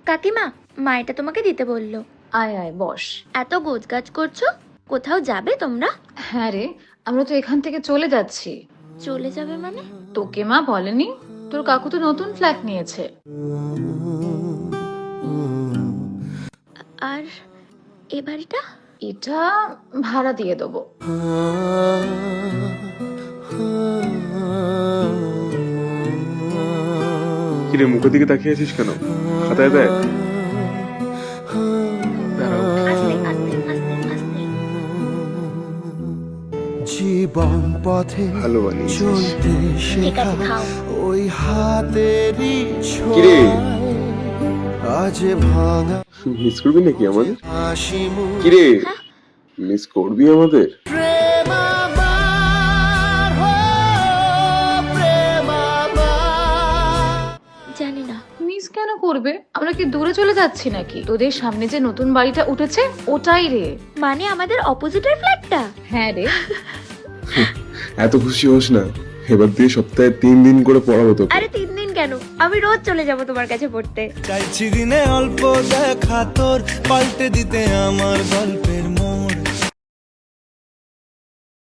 কাকিমা, মা এটা তোমাকে দিতে বললো। আয় আয় বস। এত গোছগাছ করছো, কোথাও যাবে তোমরা? হ্যাঁ রে, আমরা তো এখান থেকে চলে যাচ্ছি। চলে যাবে মানে? তোকে মা বলেনি? তোর কাকু তো নতুন ফ্ল্যাট নিয়েছে। আর এ বাড়িটা? এটা ভাড়া দিয়ে দেবো। কিরে মুখের দিকে তাকিয়ে আছিস কেন? খাতায় দেখ। আস্তে আস্তে আস্তে আস্তে। জীবন পথে ভালো বানিয়েছিস। চলতে ঠিক শেখা আছে, খাও। ওই হাতেরই কিরে? ছোঁয়ায় আজ ভাঙা মিস করবি নাকি আমাদের? হাসি মুখ কিরে মিস করবি আমাদের? প্রেম আমার হো, প্রেম আমার। জানি না। মিস কেন করবে? আমরা কি দূরে চলে যাচ্ছি নাকি? তোদের সামনে যে নতুন বাড়িটা উঠেছে ওটাই রে। মানে আমাদের অপোজিটের ফ্ল্যাটটা? হ্যাঁ রে। এত খুশি হোস না, এবার দিয়ে সপ্তাহে 3 দিন করে পড়াবো তোকে। আরে 3 দিন কেন, আমি রোজ চলে যাব তোমার কাছে পড়তে। চাইছি দিনে অল্প দেখা তোর, পাল্টে দিতে আমার গল্পের মোড়।